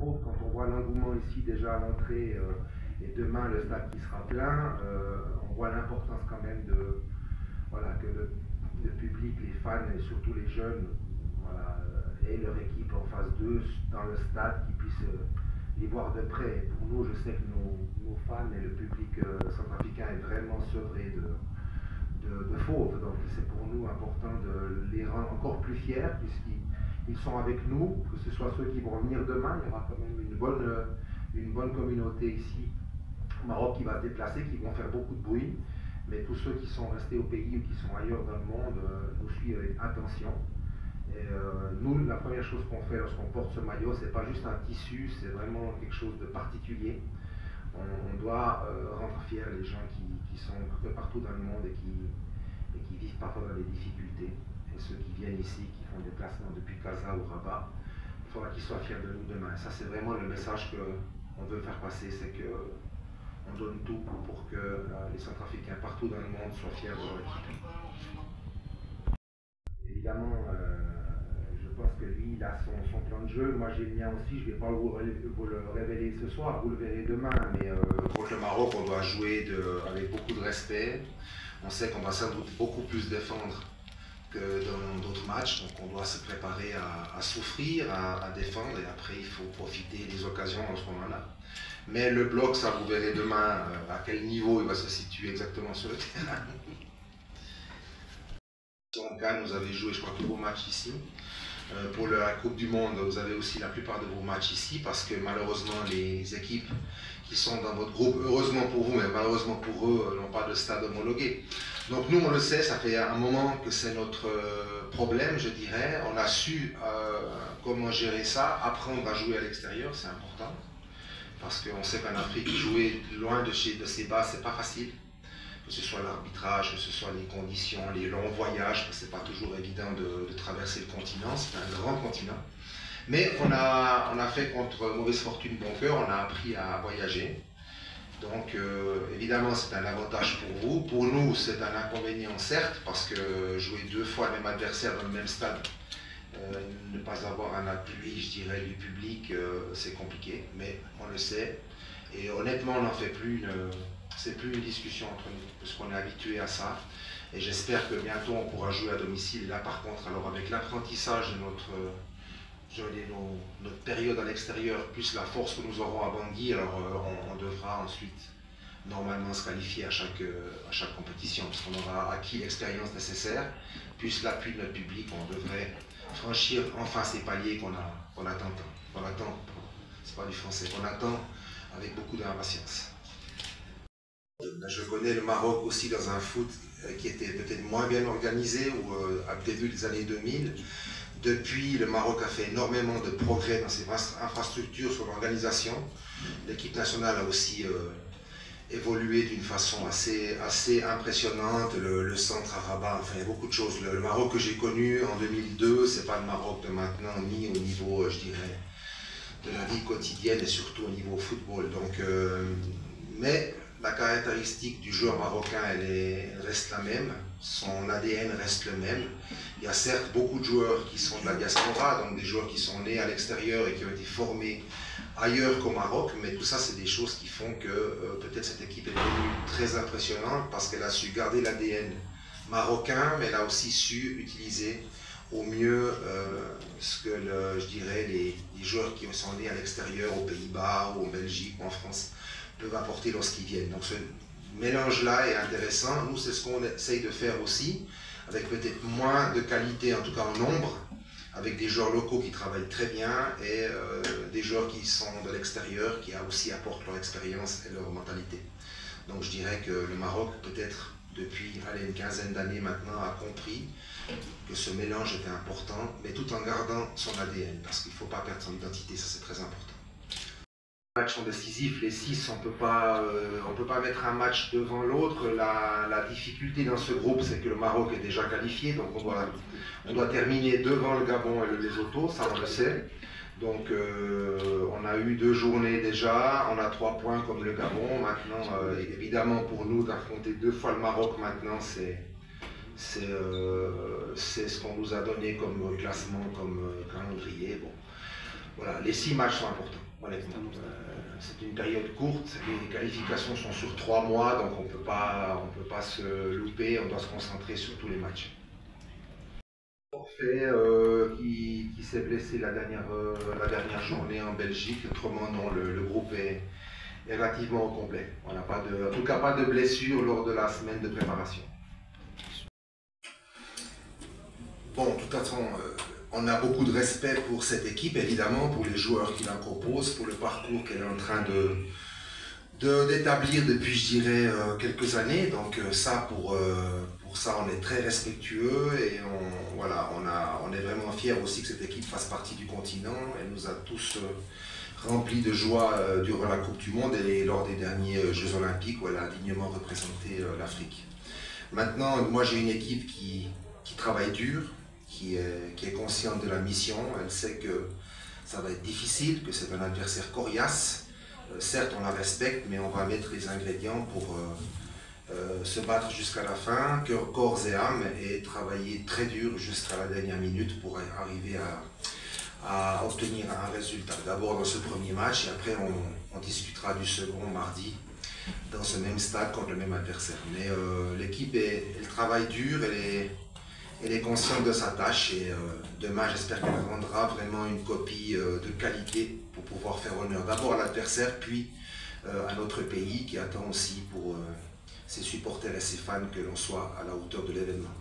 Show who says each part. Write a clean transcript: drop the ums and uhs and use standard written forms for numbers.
Speaker 1: faute quand on voit l'engouement ici déjà à l'entrée et demain le stade qui sera plein. On voit l'importance quand même de voilà, que le public, les fans et surtout les jeunes voilà, aient leur équipe en face d'eux dans le stade, qu'ils puissent les voir de près. Pour nous, je sais que nos fans et le public centrafricain est vraiment sevré de fauves. Donc c'est pour nous important de les rendre encore plus fiers puisqu'ils sont avec nous, que ce soit ceux qui vont venir demain. Il y aura quand même une bonne communauté ici au Maroc qui va se déplacer, qui vont faire beaucoup de bruit. Mais tous ceux qui sont restés au pays ou qui sont ailleurs dans le monde nous suivent avec attention. Et nous, la première chose qu'on fait lorsqu'on porte ce maillot, c'est pas juste un tissu, c'est vraiment quelque chose de particulier. On doit rendre fiers les gens qui sont un peu partout dans le monde et qui vivent parfois dans des difficultés. Et ceux qui viennent ici, qui font des déplacements depuis Casa ou Rabat, il faudra qu'ils soient fiers de nous demain. Ça, c'est vraiment le message qu'on veut faire passer, c'est que on donne tout pour que les Centrafricains partout dans le monde soient fiers de leur équipe. Évidemment, je pense que lui, il a son plan de jeu. Moi, j'ai le mien aussi. Je ne vais pas vous le révéler ce soir, vous le verrez demain. Mais contre le Maroc, on doit jouer avec beaucoup de respect. On sait qu'on va sans doute beaucoup plus défendre que dans d'autres matchs. Donc, on doit se préparer à souffrir, à défendre. Et après, il faut profiter des occasions lorsqu'on en a. Mais le bloc, ça vous verrez demain à quel niveau il va se situer exactement sur le terrain. En Cannes, vous avez joué, je crois, tous vos matchs ici. Pour la Coupe du Monde, vous avez aussi la plupart de vos matchs ici parce que malheureusement, les équipes qui sont dans votre groupe, heureusement pour vous, mais malheureusement pour eux, n'ont pas de stade homologué. Donc nous, on le sait, ça fait un moment que c'est notre problème, je dirais. On a su comment gérer ça, apprendre à jouer à l'extérieur, c'est important. Parce qu'on sait qu'en Afrique, jouer loin de ses bases, c'est pas facile. Que ce soit l'arbitrage, que ce soit les conditions, les longs voyages, parce que c'est pas toujours évident de traverser le continent, c'est un grand continent. Mais on a fait contre mauvaise fortune bon cœur, on a appris à voyager. Donc évidemment c'est un avantage pour vous. Pour nous c'est un inconvénient certes, parce que jouer deux fois le même adversaire dans le même stade, ne pas avoir un appui, je dirais, du public, c'est compliqué, mais on le sait. Et honnêtement, on n'en fait plus c'est plus une discussion entre nous, parce qu'on est habitué à ça. Et j'espère que bientôt on pourra jouer à domicile. Et là, par contre, alors avec l'apprentissage de notre période à l'extérieur, plus la force que nous aurons à Bangui, alors on devra ensuite normalement se qualifier à chaque compétition, parce qu'on aura acquis l'expérience nécessaire, plus l'appui de notre public, on devrait franchir enfin ces paliers qu'on attend, c'est pas du français, qu'on attend avec beaucoup d'impatience. Je connais le Maroc aussi dans un foot qui était peut-être moins bien organisé ou à début des années 2000. Depuis, le Maroc a fait énormément de progrès dans ses infrastructures sur l'organisation. L'équipe nationale a aussi évolué d'une façon assez impressionnante. Le centre à Rabat, enfin il y a beaucoup de choses. Le Maroc que j'ai connu en 2002, c'est pas le Maroc de maintenant, ni au niveau, je dirais, de la vie quotidienne et surtout au niveau football. Donc, mais la caractéristique du joueur marocain, elle reste la même, son ADN reste le même. Il y a certes beaucoup de joueurs qui sont de la diaspora, donc des joueurs qui sont nés à l'extérieur et qui ont été formés ailleurs qu'au Maroc, mais tout ça c'est des choses qui font que peut-être cette équipe est devenue très impressionnante parce qu'elle a su garder l'ADN marocain, mais elle a aussi su utiliser au mieux ce que je dirais les joueurs qui sont nés à l'extérieur, aux Pays-Bas ou en Belgique ou en France, peuvent apporter lorsqu'ils viennent. Donc ce mélange-là est intéressant. Nous, c'est ce qu'on essaye de faire aussi, avec peut-être moins de qualité, en tout cas en nombre, avec des joueurs locaux qui travaillent très bien et des joueurs qui sont de l'extérieur, qui aussi apportent leur expérience et leur mentalité. Donc je dirais que le Maroc, peut-être depuis une quinzaine d'années maintenant, a compris que ce mélange était important, mais tout en gardant son ADN, parce qu'il ne faut pas perdre son identité, ça c'est très important. Les matchs sont décisifs, les 6, on ne peut pas mettre un match devant l'autre. La difficulté dans ce groupe, c'est que le Maroc est déjà qualifié, donc on doit terminer devant le Gabon et le Lesotho, ça on le sait. Donc on a eu 2 journées déjà, on a 3 points comme le Gabon. Maintenant, évidemment pour nous d'affronter 2 fois le Maroc maintenant, c'est ce qu'on nous a donné comme classement, comme calendrier. Bon. Voilà, les 6 matchs sont importants, honnêtement. C'est une période courte, les qualifications sont sur 3 mois, donc on peut pas se louper, on doit se concentrer sur tous les matchs. Fait qui s'est blessé la dernière journée en Belgique, autrement non, le groupe est relativement au complet. On n'a pas de, en tout cas pas de blessure lors de la semaine de préparation. Bon, de toute façon, on a beaucoup de respect pour cette équipe, évidemment, pour les joueurs qui la composent, pour le parcours qu'elle est en train d'établir depuis, je dirais, quelques années. Donc ça, pour ça, on est très respectueux et on est vraiment fiers aussi que cette équipe fasse partie du continent. Elle nous a tous remplis de joie durant la Coupe du Monde et lors des derniers Jeux Olympiques où elle a dignement représenté l'Afrique. Maintenant, moi j'ai une équipe qui travaille dur, qui est consciente de la mission. Elle sait que ça va être difficile, que c'est un adversaire coriace. Certes, on la respecte, mais on va mettre les ingrédients pour se battre jusqu'à la fin, corps et âme, et travailler très dur jusqu'à la dernière minute pour arriver à obtenir un résultat. D'abord dans ce premier match, et après on discutera du second mardi dans ce même stade contre le même adversaire. Mais l'équipe, elle travaille dur, elle est consciente de sa tâche, et demain j'espère qu'elle rendra vraiment une copie de qualité pour pouvoir faire honneur d'abord à l'adversaire, puis à notre pays qui attend aussi pour ses supporters et ses fans que l'on soit à la hauteur de l'événement.